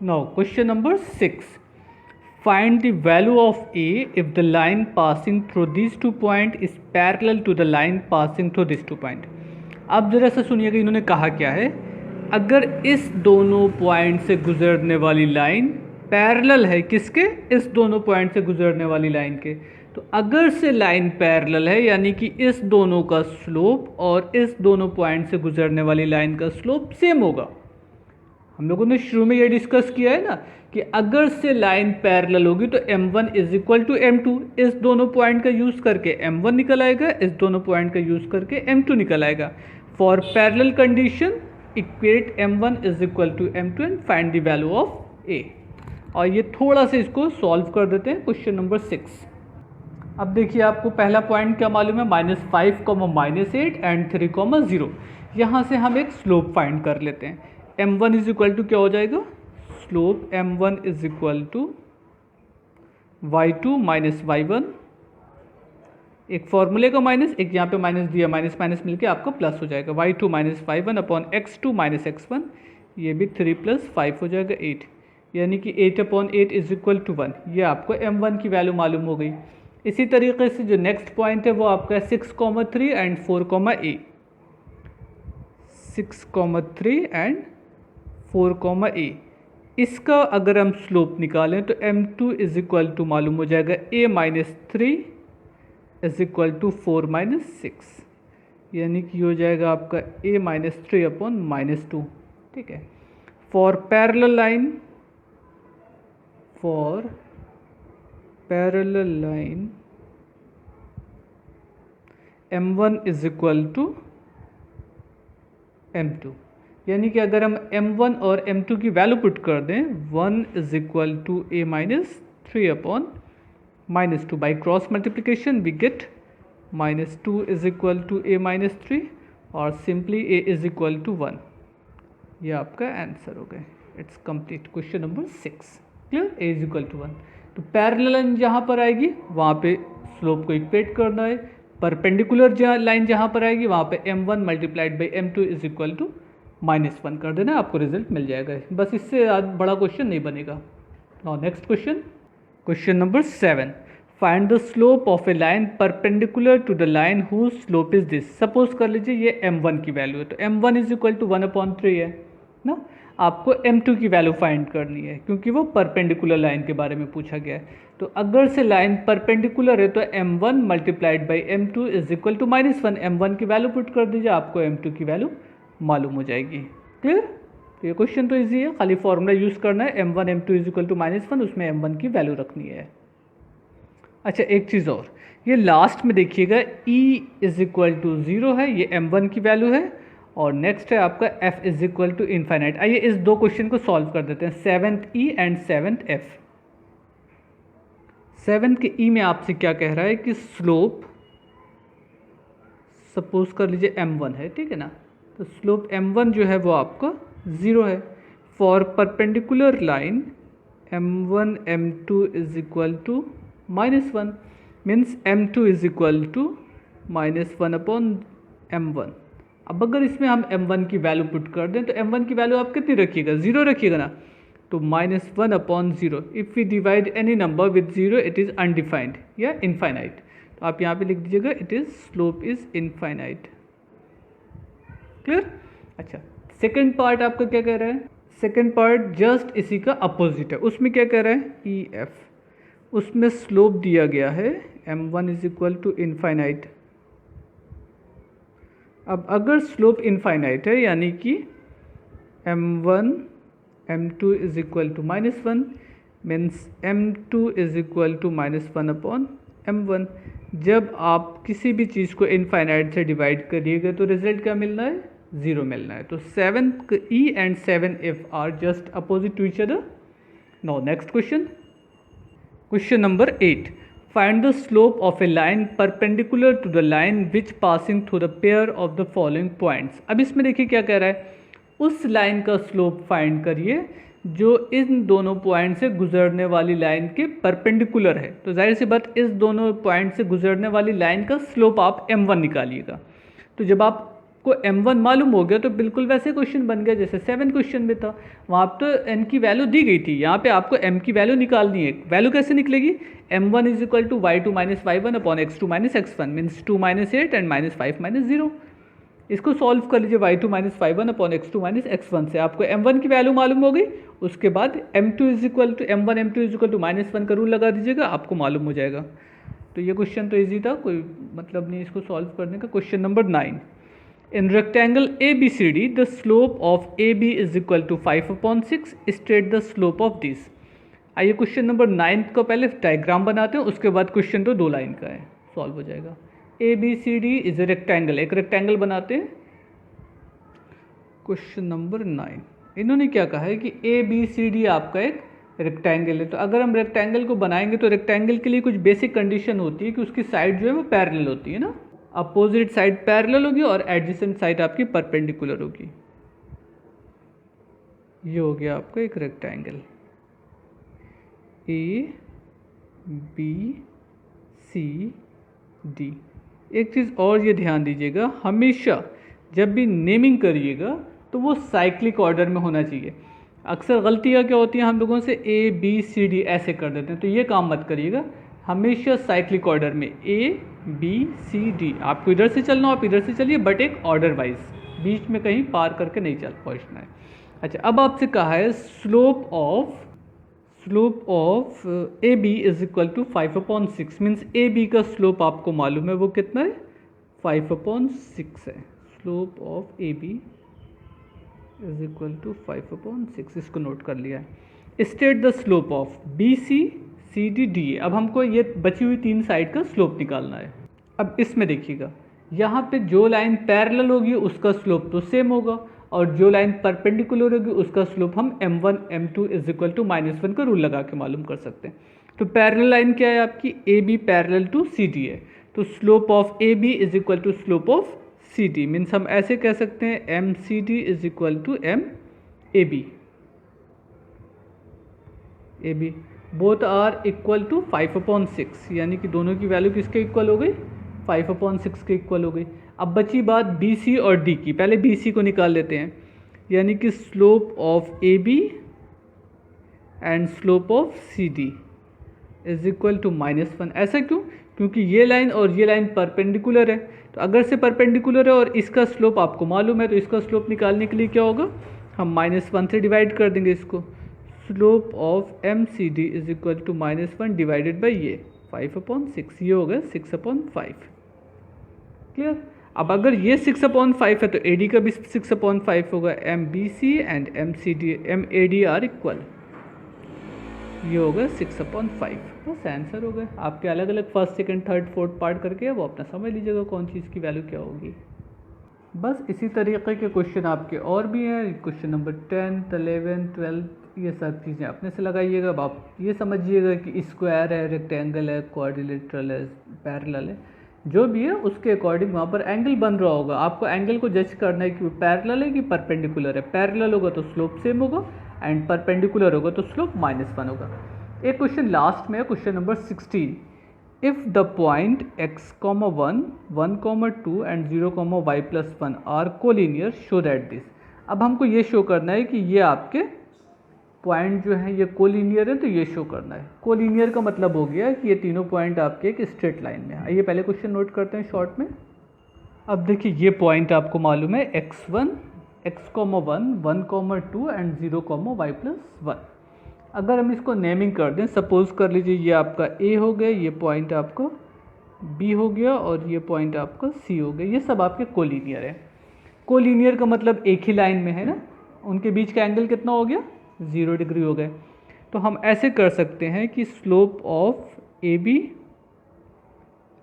Now question number 6. Find the value of A if the line passing through these 2 points is parallel to the line passing through these 2 points. अब ज़रा सा सुनिएगा इन्होंने कहा क्या है। अगर इस दोनों पॉइंट से गुजरने वाली लाइन पैरेलल है किसके, इस दोनों पॉइंट से गुजरने वाली लाइन के, तो अगर से लाइन पैरेलल है यानी कि इस दोनों का स्लोप और इस दोनों पॉइंट से गुजरने वाली लाइन का स्लोप सेम होगा। हम लोगों ने शुरू में ये डिस्कस किया है ना कि अगर से लाइन पैरेलल होगी तो m1 is equal to m2, इस दोनों पॉइंट का यूज़ करके m1 निकल आएगा, इस दोनों पॉइंट का यूज़ करके m2 निकल आएगा। For parallel condition equate m1 is equal to m2 and find the value of a। और ये थोड़ा सा इसको सॉल्व कर देते हैं क्वेश्चन नंबर 6। अब देखिए आपको पहला पॉइंट क्या मालूम है, -5, -8 एंड 3, 0। यहाँ से हम एक स्लोप फाइंड कर लेते हैं। m1 इज इक्वल टू क्या हो जाएगा, slope m1 is equal to y2 minus y1, एक फॉर्मूले का माइनस, एक यहाँ पे माइनस दिया, माइनस माइनस मिलके आपको प्लस हो जाएगा, y2 minus y1 upon x2 minus x1, ये भी 3 + 5 हो जाएगा 8, यानी कि 8/8 इज इक्वल टू 1। ये आपको m1 की वैल्यू मालूम हो गई। इसी तरीके से जो नेक्स्ट पॉइंट है वो आपका 6, 3 एंड 4, 6, 3 एंड 4, इसका अगर हम स्लोप निकालें तो m2 इज इक्वल टू मालूम हो जाएगा a-3 इज इक्वल टू 4 - 6, यानी कि हो जाएगा आपका a-3/-2। ठीक है। For parallel line m1 is equal to m2, यानी कि अगर हम m1 और m2 की वैल्यू पुट कर दें, 1 is equal to a-3/-2 by cross multiplication we get -2 is equal to a-3 और simply a is equal to 1। ये आपका आंसर हो गया। It's complete question number 6। Clear, a is equal to 1। तो parallel line जहाँ पर आएगी वहाँ पे स्लोप को इक्वेट करना है, परपेंडिकुलर लाइन जहाँ पर आएगी वहाँ पे m1 multiplied by m2 is equal to -1 कर देना, आपको रिजल्ट मिल जाएगा। बस इससे बड़ा क्वेश्चन नहीं बनेगा। Now next question number 7। Find the slope of a line perpendicular to the line whose slope is this. Suppose कर लीजिए ये m1 की वैल्यू है, तो m1 इज इक्वल टू 1/3 है ना। आपको m2 की वैल्यू फाइंड करनी है क्योंकि वो परपेंडिकुलर लाइन के बारे में पूछा गया है। तो अगर से लाइन परपेंडिकुलर है तो m1 multiplied by m2 is equal to -1। m1 की वैल्यू पुट कर दीजिए, आपको m2 की वैल्यू मालूम हो जाएगी। क्लियर, तो ये क्वेश्चन तो इजी है, खाली फॉर्मूला यूज़ करना है, m1 m2 is equal to -1, उसमें m1 की वैल्यू रखनी है। अच्छा एक चीज़ और, ये लास्ट में देखिएगा e इज इक्वल टू 0 है, ये m1 की वैल्यू है, और नेक्स्ट है आपका f is equal to infinite. आइए इस दो क्वेश्चन को सॉल्व कर देते हैं, 7th e and 7th f। 7th के e में आपसे क्या कह रहा है कि स्लोप, सपोज कर लीजिए m1 है, ठीक है ना, तो स्लोप m1 जो है वो आपका 0 है। For perpendicular line m1 m2 is equal to -1, means m2 is equal to -1/m1। अब अगर इसमें हम m1 की वैल्यू पुट कर दें तो m1 की वैल्यू आप कितनी रखिएगा, 0 रखिएगा ना, तो -1/0। If we divide any number with 0 it is undefined या इनफाइनाइट। तो आप यहाँ पे लिख दीजिएगा it is slope is infinite. Clear. अच्छा सेकेंड पार्ट आपका क्या कह रहा है, सेकेंड पार्ट जस्ट इसी का अपोजिट है। उसमें क्या कह रहा है EF, उसमें स्लोप दिया गया है m1 is equal to infinite. अब अगर स्लोप इनफाइनाइट है यानी कि m1 m2 is equal to -1, means m2 is equal to -1/m1। जब आप किसी भी चीज़ को इनफाइनाइट से डिवाइड करिएगा तो रिजल्ट क्या मिलना है, 0 मिलना है। तो 7th E and 7f are just opposite to each other. Now next question number 8। Find the slope of a line perpendicular to the line which passing through the pair of the following points. अब इसमें देखिए क्या कह रहा है, उस line का slope find करिए जो इन दोनों पॉइंट से गुजरने वाली लाइन के परपेंडिकुलर है। तो जाहिर सी बात इस दोनों पॉइंट से गुजरने वाली लाइन का स्लोप आप m1 निकालिएगा। तो जब आप आपको m1 मालूम हो गया तो बिल्कुल वैसे क्वेश्चन बन गया जैसे 7 क्वेश्चन में था। वहाँ तो n की वैल्यू दी गई थी, यहाँ पे आपको m की वैल्यू निकालनी है। वैल्यू कैसे निकलेगी? m1 is equal to y2 minus y1 upon x2 minus x1 means 2 minus 8 and minus 5 minus 0। इसको सॉल्व कर लीजिए y2 minus y1 upon x2 minus x1 से आपको m1 की वैल्यू मालूम हो गई। उसके बाद m2 is equal to m1 m2 is equal to -1 का रूल लगा दीजिएगा, आपको मालूम हो जाएगा। तो ये क्वेश्चन तो इजी था, कोई मतलब नहीं इसको सॉल्व करने का। Question number 9, in rectangle ABCD the slope of AB is equal to 5/6 state the slope of this. आइए क्वेश्चन नंबर 9 को पहले डायग्राम बनाते हैं, उसके बाद क्वेश्चन तो 2 लाइन का है, सॉल्व हो जाएगा। ABCD इज ए रेक्टेंगल, एक रेक्टेंगल बनाते हैं। क्वेश्चन नंबर 9, इन्होंने क्या कहा है कि ABCD आपका एक रेक्टेंगल है। तो अगर हम रेक्टेंगल को बनाएंगे तो रेक्टेंगल के लिए कुछ बेसिक कंडीशन होती है कि उसकी साइड जो है वो पैरेलल होती है ना, अपोजिट साइड पैरेलल होगी और एडजेसेंट साइड आपकी परपेंडिकुलर होगी। ये हो गया आपका एक रेक्टेंगल ABCD। एक चीज़ और ये ध्यान दीजिएगा, हमेशा जब भी नेमिंग करिएगा तो वो साइक्लिक ऑर्डर में होना चाहिए। अक्सर गलतियाँ क्या होती हैं, हम लोगों से ABCD ऐसे कर देते हैं, तो ये काम मत करिएगा। हमेशा साइक्लिक ऑर्डर में ABCD, आपको इधर से चलना हो आप इधर से चलिए, बट एक ऑर्डर वाइज, बीच में कहीं पार करके नहीं चल पहुँचना है। अच्छा, अब आपसे कहा है slope of AB is equal to 5/6 means AB का स्लोप आपको मालूम है वो कितना है, 5/6 है। Slope of AB is equal to 5/6, इसको नोट कर लिया है। State the slope of BC CD DA। अब हमको ये बची हुई 3 साइड का स्लोप निकालना है। अब इसमें देखिएगा, यहाँ पे जो लाइन पैरेलल होगी उसका स्लोप तो सेम होगा, और जो लाइन परपेंडिकुलर होगी उसका स्लोप हम m1 m2 is equal to -1 का रूल लगा के मालूम कर सकते हैं। तो पैरेलल लाइन क्या है आपकी, AB पैरेलल टू CD है, तो slope of AB is equal to slope of CD means हम ऐसे कह सकते हैं MCD is equal to MAB। AB both are equal to 5/6, यानी कि दोनों की वैल्यू किसके इक्वल हो गई, 5/6 के इक्वल हो गई। अब बची बात BC और D की, पहले BC को निकाल लेते हैं, यानी कि slope of AB and slope of CD is equal to -1। ऐसा क्यों? क्योंकि ये लाइन और ये लाइन परपेंडिकुलर है, तो अगर से परपेंडिकुलर है और इसका स्लोप आपको मालूम है तो इसका स्लोप निकालने के लिए क्या होगा, हम -1 से डिवाइड कर देंगे इसको। Slope of MCD is equal to -1 divided by ये 5/6, ये होगा 6/5। क्लियर? अब अगर ये 6/5 है तो AD का भी 6/5 होगा। MBC and MAD are equal, ये होगा 6/5। बस आंसर हो गया। आपके अलग अलग first second third fourth part करके वो अपना समझ लीजिएगा कौन चीज़ की वैल्यू क्या होगी। बस इसी तरीके के क्वेश्चन आपके और भी हैं, क्वेश्चन नंबर 10, 11, 12, ये सब चीज़ें अपने से लगाइएगा। अब आप ये समझिएगा कि स्क्वायर है, रेक्टेंगल है, क्वाड्रिलेटरल है, पैरेलल है, जो भी है उसके अकॉर्डिंग वहाँ पर एंगल बन रहा होगा। आपको एंगल को जज करना है कि पैरेलल है कि परपेंडिकुलर है। पैरेलल होगा तो स्लोप सेम होगा एंड परपेंडिकुलर होगा तो स्लोप -1 होगा। एक क्वेश्चन लास्ट में है, question number 16, if the point x, 1, 1, 2 and 0, y+1 are collinear show that this. अब हमको ये शो करना है कि ये आपके पॉइंट जो है ये कोलिनियर है, तो ये शो करना है। कोलिनियर का मतलब हो गया कि ये तीनों पॉइंट आपके एक स्ट्रेट लाइन में है। आइए पहले क्वेश्चन नोट करते हैं शॉर्ट में। अब देखिए ये पॉइंट आपको मालूम है x1, x, 1, 1, 2 एंड 0, y+1। अगर हम इसको नेमिंग कर दें, सपोज कर लीजिए ये आपका A हो गया, ये पॉइंट आपका B हो गया और ये पॉइंट आपका C हो गया। ये सब आपके कोलिनियर है। कोलिनियर का मतलब एक ही लाइन में है ना, उनके बीच का एंगल कितना हो गया, 0 डिग्री हो गए। तो हम ऐसे कर सकते हैं कि slope of AB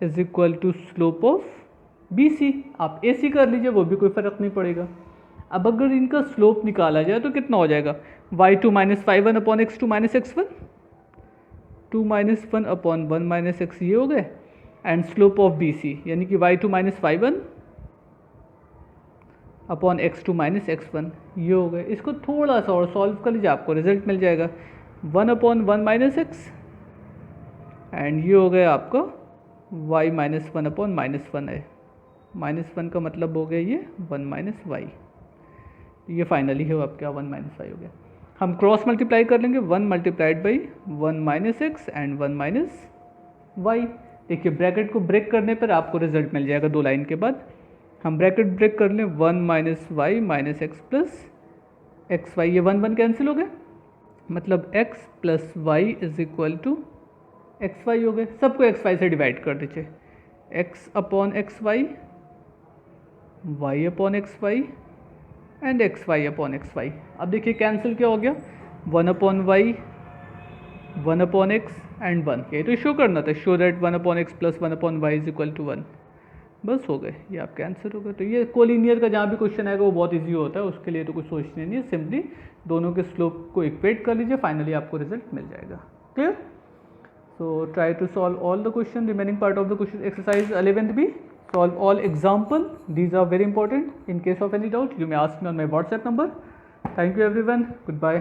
is equal to slope of BC। आप AC कर लीजिए, वो भी कोई फ़र्क नहीं पड़ेगा। अब अगर इनका स्लोप निकाला जाए तो कितना हो जाएगा, y2 - y1 upon x2 - x1, 2 - 1 upon 1 - x, ये हो गए। एंड स्लोप ऑफ BC यानी कि y2 - y1 upon x2 - x1, ये हो गए। इसको थोड़ा सा और सॉल्व कर लीजिए, आपको रिजल्ट मिल जाएगा 1/1 - x एंड ये हो गया आपका y - 1 अपॉन -1 है। -1 का मतलब हो गया ये 1 माइनस वाई, ये फाइनली है आपका 1 माइनस वाई हो गया। हम क्रॉस मल्टीप्लाई कर लेंगे 1 multiplied by 1 minus X and 1 minus Y. देखिए ब्रैकेट को ब्रेक करने पर आपको रिजल्ट मिल जाएगा 2 लाइन के बाद। हम ब्रैकेट ब्रेक कर लें 1 minus Y minus X plus X Y, ये 1 1 कैंसिल हो गए, मतलब x plus Y is equal to X Y हो गए। सबको एक्स वाई से डिवाइड कर दीजिए, x upon X Y, Y upon X Y and X Y upon X Y. अब देखिए कैंसिल क्या हो गया, 1 upon Y, 1 upon X and 1, ये तो शो करना था, show that 1 upon X plus 1 upon Y is equal to 1। बस हो गए, ये आपका आंसर होगा। तो ये कोलिनियर का जहाँ भी क्वेश्चन आएगा वो बहुत इजी होता है, उसके लिए तो कुछ सोचने नहीं है, सिंपली दोनों के स्लोप को इक्वेट कर लीजिए, फाइनली आपको रिजल्ट मिल जाएगा। Clear? So try to solve all the question, remaining part of the question exercise 11th B. Solve all example. These are very important. In case of any doubt, you may ask me on my WhatsApp number. Thank you everyone. Goodbye.